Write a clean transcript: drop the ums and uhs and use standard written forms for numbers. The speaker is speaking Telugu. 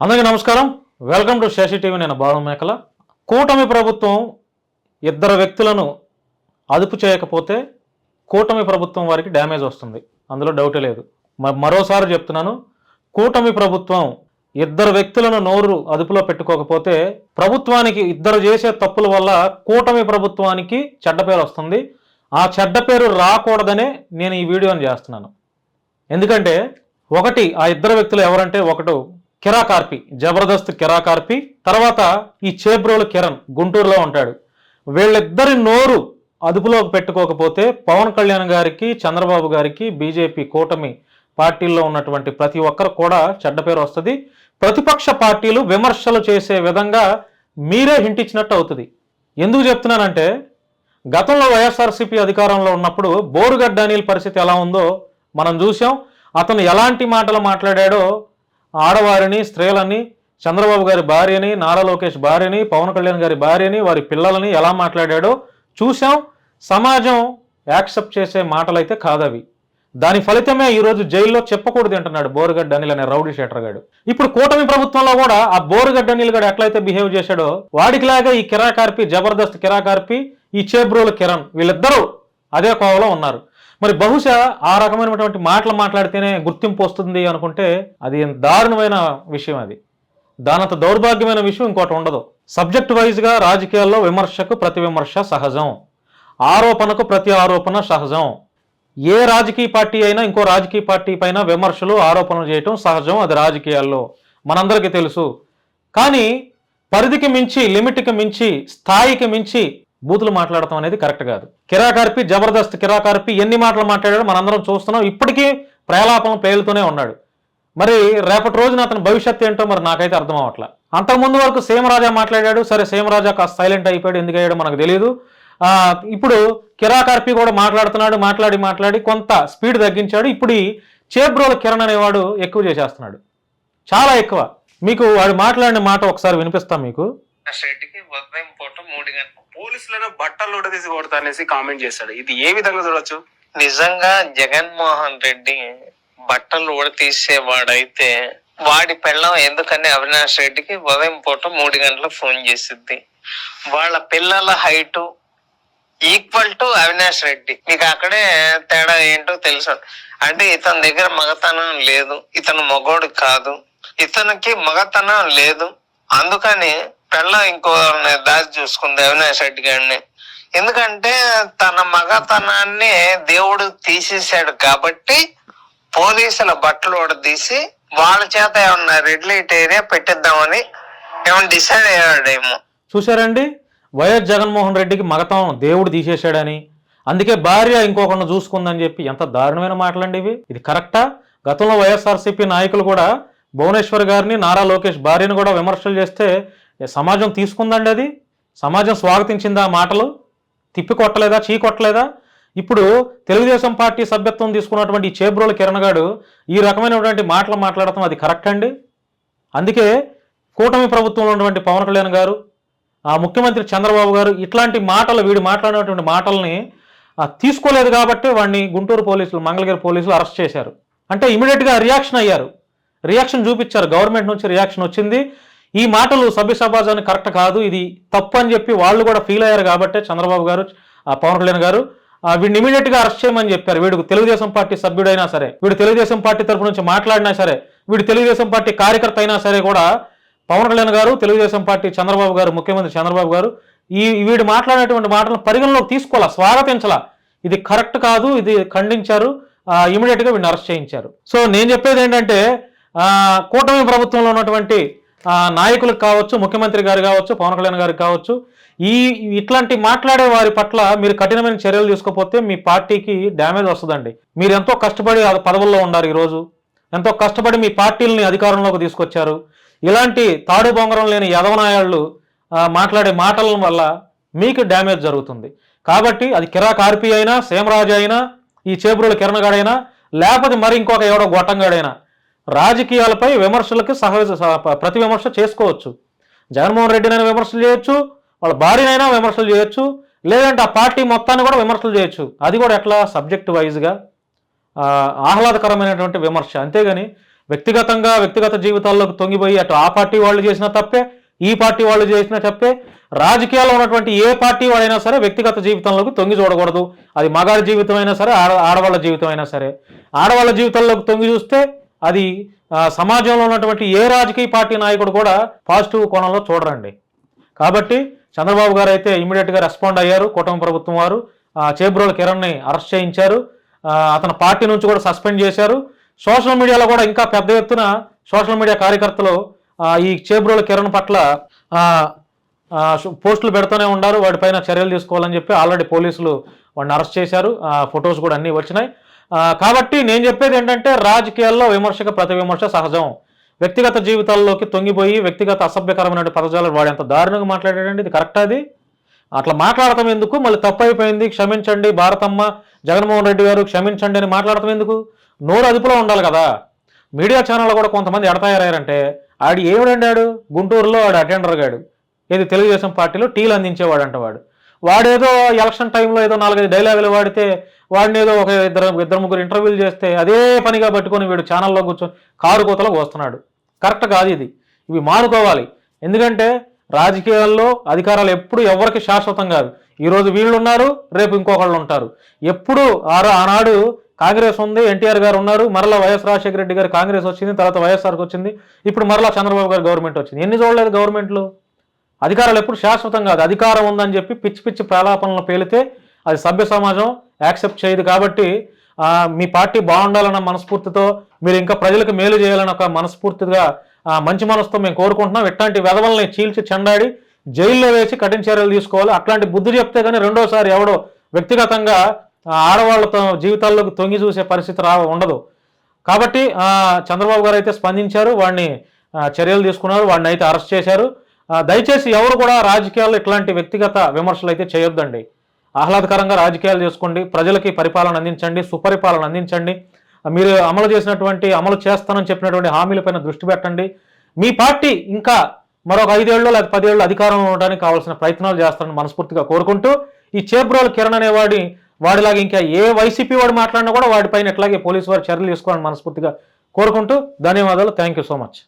అందరికీ నమస్కారం. Welcome to Shashi TV. నేను బాలు మేకల. కూటమి ప్రభుత్వం ఇద్దరు వ్యక్తులను అదుపు చేయకపోతే కూటమి ప్రభుత్వం వారికి డ్యామేజ్ వస్తుంది, అందులో డౌటే లేదు. మరోసారి చెప్తున్నాను, కూటమి ప్రభుత్వం ఇద్దరు వ్యక్తులను నోరు అదుపులో పెట్టుకోకపోతే ప్రభుత్వానికి ఇద్దరు చేసే తప్పుల వల్ల కూటమి ప్రభుత్వానికి చెడ్డ పేరు వస్తుంది. ఆ చెడ్డ పేరు రాకూడదనే నేను ఈ వీడియోని చేస్తున్నాను. ఎందుకంటే ఒకటి, ఆ ఇద్దరు వ్యక్తులు ఎవరంటే, ఒకటి కిరాకార్పి, జబర్దస్త్ కిరాకార్పి, తర్వాత ఈ చేబ్రోలు కిరణ్ గుంటూరులో ఉంటాడు. వీళ్ళిద్దరి నోరు అదుపులో పెట్టుకోకపోతే పవన్ కళ్యాణ్ గారికి, చంద్రబాబు గారికి, బీజేపీ కూటమి పార్టీల్లో ఉన్నటువంటి ప్రతి ఒక్కరు కూడా చెడ్డ పేరు వస్తుంది. ప్రతిపక్ష పార్టీలు విమర్శలు చేసే విధంగా మీరే హింట్ ఇచ్చినట్టు అవుతుంది. ఎందుకు చెప్తున్నానంటే, గతంలో వైఎస్ఆర్సీపీ అధికారంలో ఉన్నప్పుడు బోరుగడ్డ అనిల్ పరిస్థితి ఎలా ఉందో మనం చూసాం. అతను ఎలాంటి మాటలు మాట్లాడాడో, ఆడవారిని, స్త్రీలని, చంద్రబాబు గారి భార్యని, నారా లోకేష్ భార్యని, పవన్ కళ్యాణ్ గారి భార్యని, వారి పిల్లలని ఎలా మాట్లాడాడో చూసాం. సమాజం యాక్సెప్ట్ చేసే మాటలైతే కాదవి. దాని ఫలితమే ఈరోజు జైల్లో చెప్పకూడదు అంటున్నాడు బోరుగడ్డ అనిల్ అనే రౌడీ షీటర్ గాడు. ఇప్పుడు కూటమి ప్రభుత్వంలో కూడా ఆ బోరుగడ్డ అనిల్ గాడు ఎట్లయితే బిహేవ్ చేశాడో వాడికిలాగా ఈ కిరాకార్పి, జబర్దస్త్ కిరాకార్పి, ఈ చేబ్రోలు కిరణ్ వీళ్ళిద్దరూ అదే కోవలో ఉన్నారు. మరి బహుశా ఆ రకమైనటువంటి మాటలు మాట్లాడితేనే గుర్తింపు వస్తుంది అనుకుంటే అది దారుణమైన విషయం. అది దానంత దౌర్భాగ్యమైన విషయం ఇంకోటి ఉండదు. సబ్జెక్ట్ వైజ్గా రాజకీయాల్లో విమర్శకు ప్రతి విమర్శ సహజం, ఆరోపణకు ప్రతి ఆరోపణ సహజం. ఏ రాజకీయ పార్టీ అయినా ఇంకో రాజకీయ పార్టీ పైన విమర్శలు, ఆరోపణలు చేయటం సహజం, అది రాజకీయాల్లో మనందరికీ తెలుసు. కానీ పరిధికి మించి, లిమిట్కి మించి, స్థాయికి మించి బూతులు మాట్లాడటం అనేది కరెక్ట్ కాదు. కిరాకార్పి, జబర్దస్త్ కిరాకార్పి ఎన్ని మాటలు మాట్లాడాడో మనందరం చూస్తున్నాం. ఇప్పటికీ ప్రేలాపం పేలుతూనే ఉన్నాడు. మరి రేపటి రోజున అతని భవిష్యత్తు ఏంటో మరి నాకైతే అర్థం అవ్వట్లా. అంతకుముందు వరకు సీమరాజా మాట్లాడాడు, సరే సీమరాజా కాస్త సైలెంట్ అయిపోయాడు, ఎందుకు అయ్యాడో మనకు తెలియదు. ఇప్పుడు కిరాకార్పి కూడా మాట్లాడుతున్నాడు, మాట్లాడి కొంత స్పీడ్ తగ్గించాడు. ఇప్పుడు ఈ చేబ్రోల కిరణ్ అనేవాడు ఎక్కువ చేసేస్తున్నాడు, చాలా ఎక్కువ. మీకు వాడు మాట్లాడిన మాట ఒకసారి వినిపిస్తాం మీకు. పోలీసులను బట్టలు ఉడదీసి కొడతా అనేసి కామెంట్ చేశాడు. ఇది ఏ విధంగా చూడొచ్చు? నిజంగా జగన్మోహన్ రెడ్డి బట్టలు ఉడతీసేవాడైతే వాడి పెళ్ళం ఎందుకని అవినాష్ రెడ్డికి ఉదయం పూట 3 గంటలకు ఫోన్ చేసిద్ది. వాళ్ళ పిల్లల height equal to Avinash Reddy. మీకు అక్కడే తేడా ఏంటో తెలుసు. అంటే ఇతని దగ్గర మగతనం లేదు, ఇతను మగోడు కాదు, ఇతనికి మగతనం లేదు, అందుకని పెళ్ళం ఇంకో దారి చూసుకుంది అవినాష్ రెడ్డి గారిని. ఎందుకంటే తన మగతనాన్ని దేవుడు తీసేశాడు కాబట్టి పోలీసుల బట్టలు తీసి వాళ్ళ చేత ఏమన్నా రెడ్ లైట్ ఏరియా పెట్టిద్దామని ఏమన్నా డిసైడ్ అయ్యాడేమో. చూశారండి, వైఎస్ జగన్మోహన్ రెడ్డికి మగతనం దేవుడు తీసేశాడని, అందుకే భార్య ఇంకొకరిని చూసుకుందని చెప్పి ఎంత దారుణమైన మాటలండి ఇవి. ఇది కరెక్టా? గతంలో వైఎస్ఆర్సీపీ నాయకులు కూడా భువనేశ్వర్ గారిని, నారా లోకేష్ భార్యను కూడా విమర్శలు చేస్తే సమాజం తీసుకుందండి. అది సమాజం స్వాగతించిందా? ఆ మాటలు తిప్పి కొట్టలేదా, చీ కొట్టలేదా? ఇప్పుడు తెలుగుదేశం పార్టీ సభ్యత్వం తీసుకున్నటువంటి ఈ చేబ్రోల కిరణ్ గాడు ఈ రకమైనటువంటి మాటలు మాట్లాడటం అది కరెక్ట్ అండి? అందుకే కూటమి ప్రభుత్వంలో ఉన్నటువంటి పవన్ కళ్యాణ్ గారు, ఆ ముఖ్యమంత్రి చంద్రబాబు గారు ఇట్లాంటి మాటలు, వీడు మాట్లాడినటువంటి మాటల్ని తీసుకోలేదు కాబట్టి వాడిని గుంటూరు పోలీసులు, మంగళగిరి పోలీసులు అరెస్ట్ చేశారు. అంటే ఇమీడియట్గా రియాక్షన్ అయ్యారు, రియాక్షన్ చూపించారు. గవర్నమెంట్ నుంచి రియాక్షన్ వచ్చింది. ఈ మాటలు సభ్య సమాజానికి కరెక్ట్ కాదు, ఇది తప్పు అని చెప్పి వాళ్ళు కూడా ఫీల్ అయ్యారు కాబట్టి చంద్రబాబు గారు, పవన్ కళ్యాణ్ గారు వీడిని ఇమీడియట్గా అరెస్ట్ చేయమని చెప్పారు. వీడు తెలుగుదేశం పార్టీ సభ్యుడైనా సరే, వీడు తెలుగుదేశం పార్టీ తరపు నుంచి మాట్లాడినా సరే, వీడు తెలుగుదేశం పార్టీ కార్యకర్త అయినా సరే కూడా పవన్ కళ్యాణ్ గారు, తెలుగుదేశం పార్టీ చంద్రబాబు గారు, ముఖ్యమంత్రి చంద్రబాబు గారు వీడు మాట్లాడేటువంటి మాటలను పరిగణలోకి తీసుకోవాలా, స్వాగతించాలా. ఇది కరెక్ట్ కాదు, ఇది ఖండించారు, ఇమీడియట్గా వీడిని అరెస్ట్ చేయించారు. సో నేను చెప్పేది ఏంటంటే, కూటమి ప్రభుత్వంలో ఉన్నటువంటి నాయకులకు కావచ్చు, ముఖ్యమంత్రి గారు కావచ్చు, పవన్ కళ్యాణ్ గారికి కావచ్చు, ఇట్లాంటి మాట్లాడే వారి పట్ల మీరు కఠినమైన చర్యలు తీసుకోకపోతే మీ పార్టీకి డ్యామేజ్ వస్తుందండి. మీరు ఎంతో కష్టపడి పదవుల్లో ఉన్నారు, ఈరోజు ఎంతో కష్టపడి మీ పార్టీలని అధికారంలోకి తీసుకొచ్చారు. ఇలాంటి తాడు బొంగరం లేని యదవనాయాళ్ళు మాట్లాడే మాటల వల్ల మీకు డ్యామేజ్ జరుగుతుంది. కాబట్టి అది కిరాకార్పి అయినా, సీమరాజు అయినా, ఈ చేబ్రోల కిరణ్ గాడైనా, లేకపోతే మరి ఇంకొక ఎవడో గొట్టంగాడైనా రాజకీయాలపై విమర్శలకు ప్రతి విమర్శ చేసుకోవచ్చు. జగన్మోహన్ రెడ్డినైనా విమర్శలు చేయొచ్చు, వాళ్ళ భార్యనైనా విమర్శలు చేయొచ్చు, లేదంటే ఆ పార్టీ మొత్తాన్ని కూడా విమర్శలు చేయొచ్చు. అది కూడా ఎట్లా? సబ్జెక్ట్ వైజ్గా ఆహ్లాదకరమైనటువంటి విమర్శ. అంతేగాని వ్యక్తిగత జీవితాల్లోకి తొంగిపోయి అటు ఆ పార్టీ వాళ్ళు చేసిన తప్పే, ఈ పార్టీ వాళ్ళు చేసిన తప్పే. రాజకీయాల్లో ఉన్నటువంటి ఏ పార్టీ వాడైనా సరే వ్యక్తిగత జీవితంలోకి తొంగి చూడకూడదు. అది మగాడి జీవితం అయినా సరే, ఆడవాళ్ళ జీవితం అయినా సరే. ఆడవాళ్ళ జీవితంలోకి తొంగి చూస్తే అది సమాజంలో ఉన్నటువంటి ఏ రాజకీయ పార్టీ నాయకుడు కూడా పాజిటివ్ కోణంలో చూడరండి. కాబట్టి చంద్రబాబు గారు అయితే ఇమీడియట్గా రెస్పాండ్ అయ్యారు. కూటమి ప్రభుత్వం వారు చేబ్రోలు కిరణ్ని అరెస్ట్ చేయించారు. అతని పార్టీ నుంచి కూడా సస్పెండ్ చేశారు. సోషల్ మీడియాలో కూడా ఇంకా పెద్ద ఎత్తున సోషల్ మీడియా కార్యకర్తలు ఈ చేబ్రోలు కిరణ్ పట్ల పోస్టులు పెడుతూనే ఉన్నారు. వాడిపైన చర్యలు తీసుకోవాలని చెప్పి ఆల్రెడీ పోలీసులు వాడిని అరెస్ట్ చేశారు. ఫొటోస్ కూడా అన్నీ వచ్చినాయి. కాబట్టి నేను చెప్పేది ఏంటంటే, రాజకీయాల్లో విమర్శకు ప్రతి విమర్శ సహజం. వ్యక్తిగత జీవితాల్లోకి తొంగిపోయి వ్యక్తిగత అసభ్యకరమైన పదజాలు వాడు ఎంత దారుణంగా మాట్లాడాడండి. ఇది కరెక్ట్? అది అట్లా మాట్లాడటం ఎందుకు? మళ్ళీ తప్పు అయిపోయింది, క్షమించండి భారతమ్మ, జగన్మోహన్ రెడ్డి గారు క్షమించండి అని మాట్లాడటం ఎందుకు? నోరు అదుపులో ఉండాలి కదా. మీడియా ఛానల్లో కూడా కొంతమంది ఎడతయారయ్యారంటే, ఆడు ఏమిడండాడు? గుంటూరులో వాడు అటెండర్ గాడు, ఏది తెలుగుదేశం పార్టీలో టీలు అందించేవాడు అంట. వాడేదో ఎలక్షన్ టైంలో ఏదో 4-5 డైలాగులు వాడితే, వాడిని ఏదో ఒక ఇద్దరు ముగ్గురు ఇంటర్వ్యూలు చేస్తే అదే పనిగా పట్టుకొని వీడు ఛానల్లో కూర్చొని కారు కోతలకు వస్తున్నాడు. కరెక్ట్ కాదు ఇది. ఇవి మానుకోవాలి. ఎందుకంటే రాజకీయాల్లో అధికారాలు ఎప్పుడు ఎవరికి శాశ్వతం కాదు. ఈరోజు వీళ్ళు ఉన్నారు, రేపు ఇంకొకళ్ళు ఉంటారు. ఎప్పుడు ఆనాడు కాంగ్రెస్ ఉంది, ఎన్టీఆర్ గారు ఉన్నారు, మరలా వైఎస్ రాజశేఖర రెడ్డి గారు కాంగ్రెస్ వచ్చింది, తర్వాత వైఎస్ఆర్కి వచ్చింది, ఇప్పుడు మరలా చంద్రబాబు గారు గవర్నమెంట్ వచ్చింది. ఎన్ని చూడలేదు గవర్నమెంట్లు? అధికారాలు ఎప్పుడు శాశ్వతం కాదు. అధికారం ఉందని చెప్పి పిచ్చి పిచ్చి ప్రలాపనలు పేలితే అది సభ్య సమాజం యాక్సెప్ట్ చేయదు. కాబట్టి మీ పార్టీ బాగుండాలన్న మనస్ఫూర్తితో, మీరు ఇంకా ప్రజలకు మేలు చేయాలని ఒక మనస్ఫూర్తిగా మంచి మనసుతో మేము కోరుకుంటున్నాం. ఇట్లాంటి వెధవల్ని చీల్చి చెండాడి జైల్లో వేసి కఠిన చర్యలు తీసుకోవాలి. అట్లాంటి బుద్ధి చెప్తే కానీ రెండోసారి ఎవడో వ్యక్తిగతంగా ఆడవాళ్ళతో జీవితాల్లోకి తొంగి చూసే పరిస్థితి ఉండదు. కాబట్టి చంద్రబాబు గారు అయితే స్పందించారు, వాడిని చర్యలు తీసుకున్నారు, వాడిని అయితే అరెస్ట్ చేశారు. దయచేసి ఎవరు కూడా రాజకీయాల్లో ఇట్లాంటి వ్యక్తిగత విమర్శలు అయితే చేయొద్దండి. ఆహ్లాదకరంగా రాజకీయాలు చేసుకోండి, ప్రజలకి పరిపాలన అందించండి, సుపరిపాలన అందించండి. మీరు అమలు చేస్తానని చెప్పినటువంటి హామీలపైన దృష్టి పెట్టండి. మీ పార్టీ ఇంకా మరొక 5 ఏళ్ళు లేదా 10 ఏళ్ళు అధికారంలో ఉండడానికి కావాల్సిన ప్రయత్నాలు చేస్తారని మనస్ఫూర్తిగా కోరుకుంటూ, ఈ చేబ్రోలు కిరణ్ అనే వాడిలాగా ఇంకా ఏ వైసీపీ వాడు మాట్లాడినా కూడా వాడిపైన ఎట్లాగే పోలీసు వారు చర్యలు తీసుకోవాలని మనస్ఫూర్తిగా కోరుకుంటూ ధన్యవాదాలు. Thank you so much.